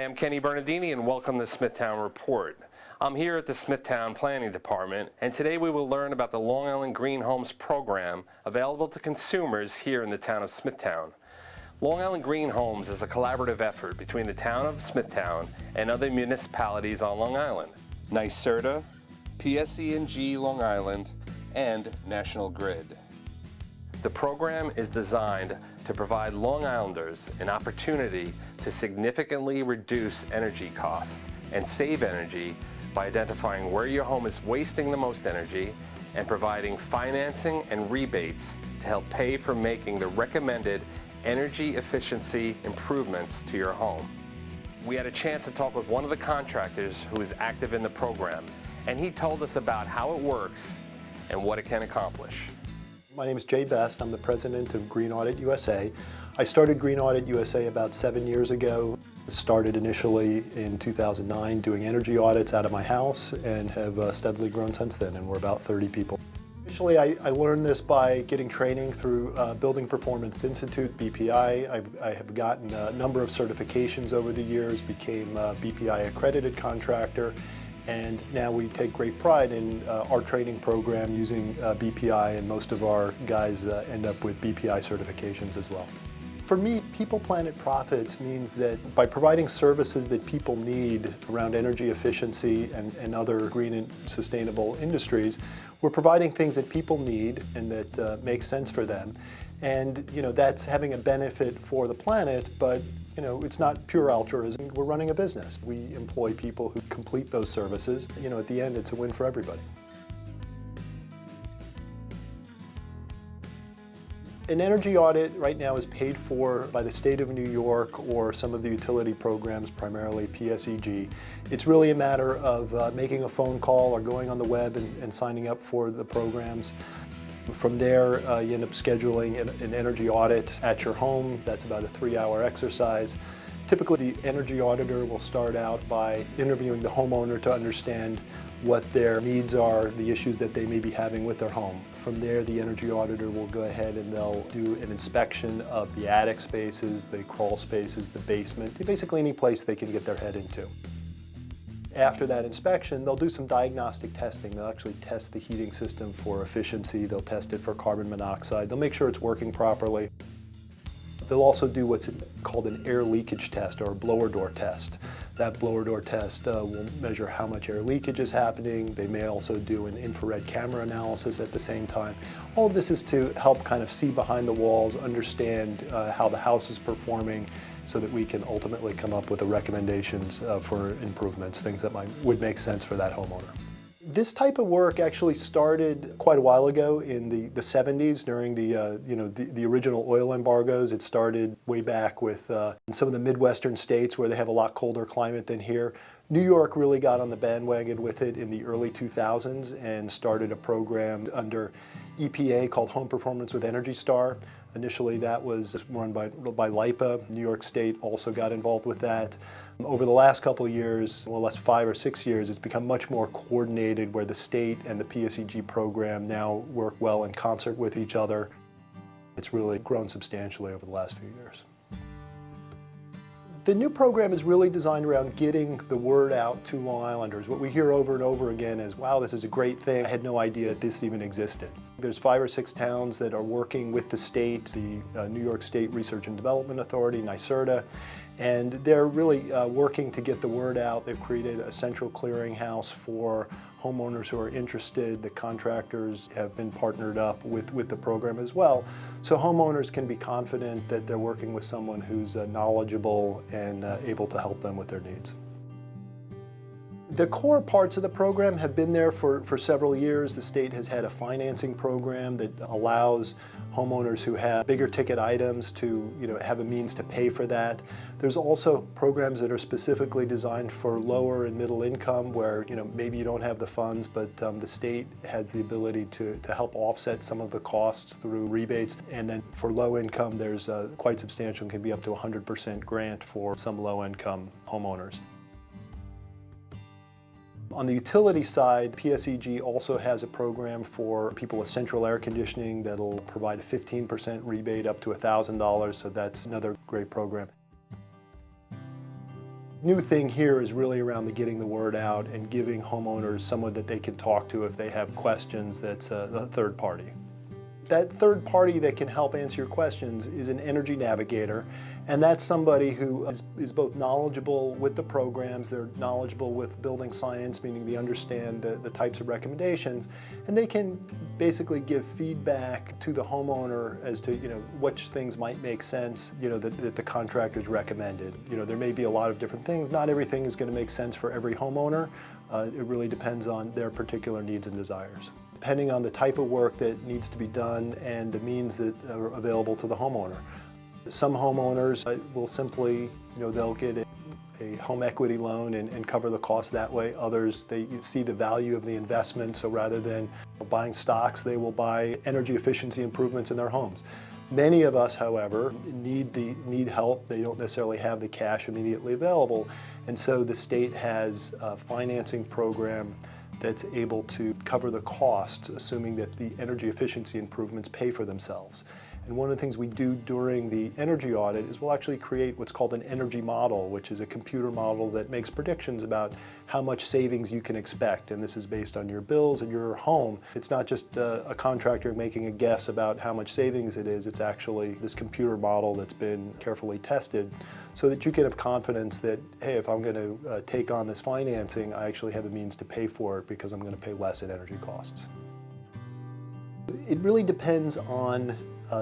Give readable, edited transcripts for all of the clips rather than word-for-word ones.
Hi, I'm Kenny Bernardini and welcome to Smithtown Report. I'm here at the Smithtown Planning Department, and today we will learn about the Long Island Green Homes program available to consumers here in the town of Smithtown. Long Island Green Homes is a collaborative effort between the town of Smithtown and other municipalities on Long Island, NYSERDA, PSE&G Long Island, and National Grid. The program is designed to provide Long Islanders an opportunity to significantly reduce energy costs and save energy by identifying where your home is wasting the most energy and providing financing and rebates to help pay for making the recommended energy efficiency improvements to your home. We had a chance to talk with one of the contractors who is active in the program, and he told us about how it works and what it can accomplish. My name is Jay Best. I'm the president of Green Audit USA. I started Green Audit USA about 7 years ago. Started initially in 2009 doing energy audits out of my house and have steadily grown since then, and we're about 30 people. Initially, I learned this by getting training through Building Performance Institute, BPI. I have gotten a number of certifications over the years, became a BPI accredited contractor, and now we take great pride in our training program using BPI, and most of our guys end up with BPI certifications as well. For me, People, Planet, Profits means that by providing services that people need around energy efficiency and other green and sustainable industries, we're providing things that people need and that make sense for them. And that's having a benefit for the planet, but it's not pure altruism. We're running a business. We employ people who complete those services. At the end, it's a win for everybody. An energy audit right now is paid for by the state of New York or some of the utility programs, primarily PSEG. It's really a matter of making a phone call or going on the web and signing up for the programs. From there, you end up scheduling an energy audit at your home. That's about a 3-hour exercise. Typically, the energy auditor will start out by interviewing the homeowner to understand what their needs are, the issues that they may be having with their home. From there, the energy auditor will go ahead and they'll do an inspection of the attic spaces, the crawl spaces, the basement, basically any place they can get their head into. After that inspection, they'll do some diagnostic testing. They'll actually test the heating system for efficiency. They'll test it for carbon monoxide. They'll make sure it's working properly. They'll also do what's called an air leakage test or a blower door test. That blower door test will measure how much air leakage is happening. They may also do an infrared camera analysis at the same time. All of this is to help kind of see behind the walls, understand how the house is performing, so that we can ultimately come up with the recommendations for improvements, things that would make sense for that homeowner. This type of work actually started quite a while ago in the 70s during the original oil embargoes. It started way back with in some of the Midwestern states where they have a lot colder climate than here. New York really got on the bandwagon with it in the early 2000s and started a program under EPA called Home Performance with Energy Star. Initially that was run by LIPA. New York State also got involved with that. Over the last couple of years, well, last 5 or 6 years, it's become much more coordinated where the state and the PSEG program now work well in concert with each other. It's really grown substantially over the last few years. The new program is really designed around getting the word out to Long Islanders. What we hear over and over again is, wow, this is a great thing. I had no idea that this even existed. There's 5 or 6 towns that are working with the state, the New York State Research and Development Authority, NYSERDA, and they're really working to get the word out. They've created a central clearinghouse for homeowners who are interested. The contractors have been partnered up with the program as well. So homeowners can be confident that they're working with someone who's knowledgeable and able to help them with their needs. The core parts of the program have been there for several years. The state has had a financing program that allows homeowners who have bigger ticket items to have a means to pay for that. There's also programs that are specifically designed for lower and middle income where maybe you don't have the funds, but the state has the ability to help offset some of the costs through rebates. And then for low income, there's quite substantial, can be up to 100% grant for some low income homeowners. On the utility side, PSEG also has a program for people with central air conditioning that'll provide a 15% rebate up to $1,000, so that's another great program. New thing here is really around the getting the word out and giving homeowners someone that they can talk to if they have questions that's a third party. That third party that can help answer your questions is an energy navigator, and that's somebody who is both knowledgeable with the programs, they're knowledgeable with building science, meaning they understand the types of recommendations, and they can basically give feedback to the homeowner as to which things might make sense that the contractor's recommended. There may be a lot of different things. Not everything is going to make sense for every homeowner. It really depends on their particular needs and desires, depending on the type of work that needs to be done and the means that are available to the homeowner. Some homeowners will simply, they'll get a home equity loan and cover the cost that way. Others, they see the value of the investment, so rather than buying stocks, they will buy energy efficiency improvements in their homes. Many of us, however, need help. They don't necessarily have the cash immediately available, and so the state has a financing program that's able to cover the costs, assuming that the energy efficiency improvements pay for themselves. And one of the things we do during the energy audit is we'll actually create what's called an energy model, which is a computer model that makes predictions about how much savings you can expect. And this is based on your bills and your home. It's not just a contractor making a guess about how much savings it is. It's actually this computer model that's been carefully tested so that you can have confidence that, hey, if I'm going to take on this financing, I actually have a means to pay for it because I'm going to pay less in energy costs. It really depends on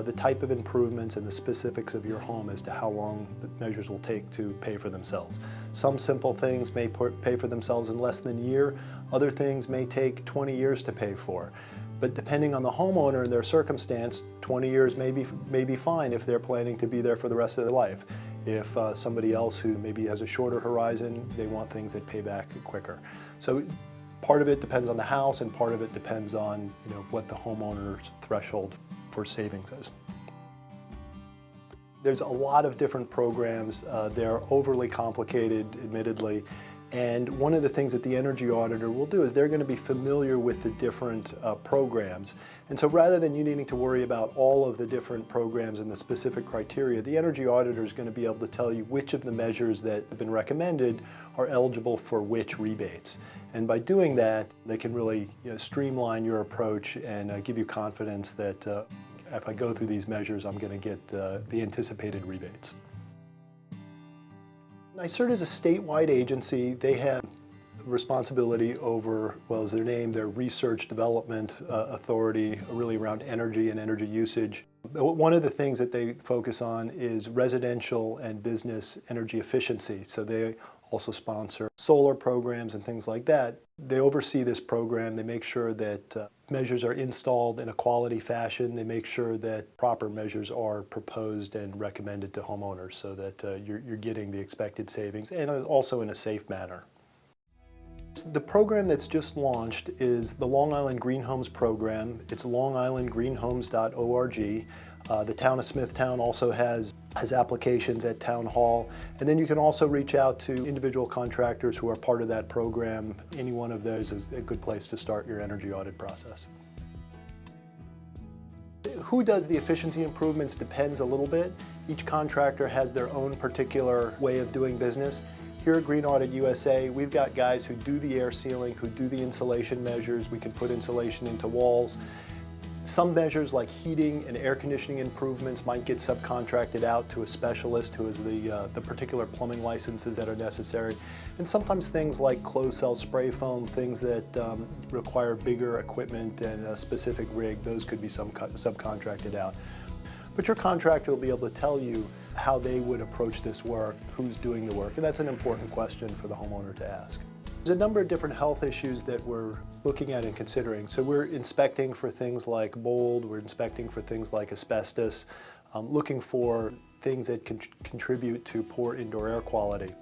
the type of improvements and the specifics of your home as to how long the measures will take to pay for themselves. Some simple things may pay for themselves in less than a year. Other things may take 20 years to pay for. But depending on the homeowner and their circumstance, 20 years may be fine if they're planning to be there for the rest of their life. If somebody else who maybe has a shorter horizon, they want things that pay back quicker. So part of it depends on the house, and part of it depends on what the homeowner's threshold for savings is. There's a lot of different programs. They're overly complicated, admittedly, and one of the things that the energy auditor will do is they're going to be familiar with the different programs. And so rather than you needing to worry about all of the different programs and the specific criteria, the energy auditor is going to be able to tell you which of the measures that have been recommended are eligible for which rebates. And by doing that, they can really streamline your approach and give you confidence that if I go through these measures, I'm going to get the anticipated rebates. NYSERDA is a statewide agency. They have responsibility over, well, as their name, their research development authority, really around energy and energy usage. One of the things that they focus on is residential and business energy efficiency. So they also sponsor solar programs and things like that. They oversee this program. They make sure that measures are installed in a quality fashion. They make sure that proper measures are proposed and recommended to homeowners so that you're getting the expected savings, and also in a safe manner. The program that's just launched is the Long Island Green Homes program. It's longislandgreenhomes.org. The town of Smithtown also has applications at Town Hall. And then you can also reach out to individual contractors who are part of that program. Any one of those is a good place to start your energy audit process. Who does the efficiency improvements depends a little bit. Each contractor has their own particular way of doing business. Here at Green Audit USA, we've got guys who do the air sealing, who do the insulation measures. We can put insulation into walls. Some measures like heating and air conditioning improvements might get subcontracted out to a specialist who has the particular plumbing licenses that are necessary. And sometimes things like closed cell spray foam, things that require bigger equipment and a specific rig, those could be subcontracted out. But your contractor will be able to tell you how they would approach this work, who's doing the work, and that's an important question for the homeowner to ask. There's a number of different health issues that we're looking at and considering. So we're inspecting for things like mold, we're inspecting for things like asbestos, looking for things that can contribute to poor indoor air quality.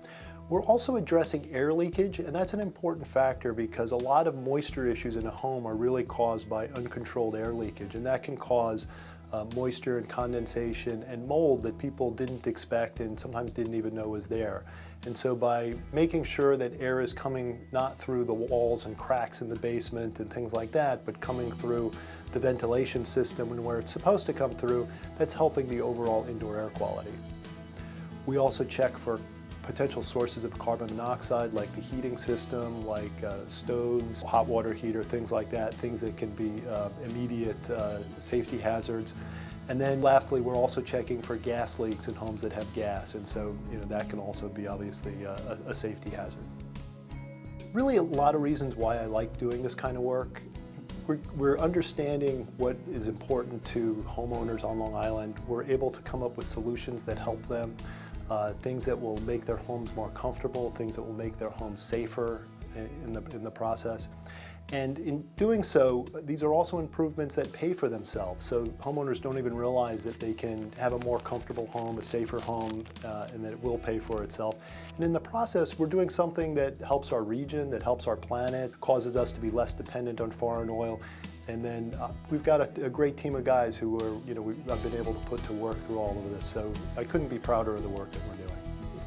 We're also addressing air leakage, and that's an important factor because a lot of moisture issues in a home are really caused by uncontrolled air leakage, and that can cause moisture and condensation and mold that people didn't expect and sometimes didn't even know was there. And so by making sure that air is coming not through the walls and cracks in the basement and things like that, but coming through the ventilation system and where it's supposed to come through, that's helping the overall indoor air quality. We also check for potential sources of carbon monoxide, like the heating system, like stoves, hot water heater, things like that, things that can be immediate safety hazards. And then lastly, we're also checking for gas leaks in homes that have gas, and so that can also be obviously a safety hazard. Really a lot of reasons why I like doing this kind of work. We're understanding what is important to homeowners on Long Island. We're able to come up with solutions that help them, things that will make their homes more comfortable, things that will make their homes safer in the process. And in doing so, these are also improvements that pay for themselves. So homeowners don't even realize that they can have a more comfortable home, a safer home, and that it will pay for itself. And in the process, we're doing something that helps our region, that helps our planet, causes us to be less dependent on foreign oil. And then we've got a great team of guys who I've been able to put to work through all of this. So I couldn't be prouder of the work that we're doing.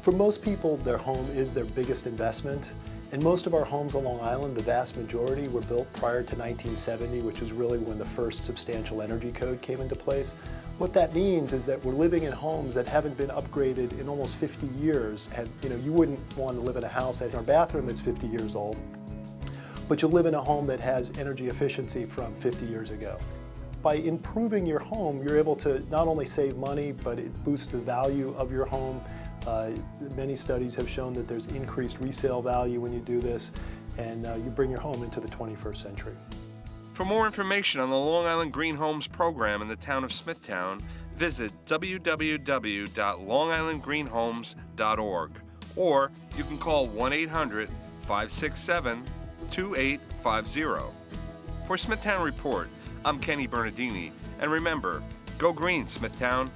For most people, their home is their biggest investment. And most of our homes on Long Island, the vast majority, were built prior to 1970, which is really when the first substantial energy code came into place. What that means is that we're living in homes that haven't been upgraded in almost 50 years. And you wouldn't want to live in a house that has a bathroom that's 50 years old, but you'll live in a home that has energy efficiency from 50 years ago. By improving your home, you're able to not only save money, but it boosts the value of your home. Many studies have shown that there's increased resale value when you do this, and you bring your home into the 21st century. For more information on the Long Island Green Homes program in the town of Smithtown, visit www.longislandgreenhomes.org, or you can call 1-800-567-2850. For Smithtown Report, I'm Kenny Bernardini, and remember, go green, Smithtown.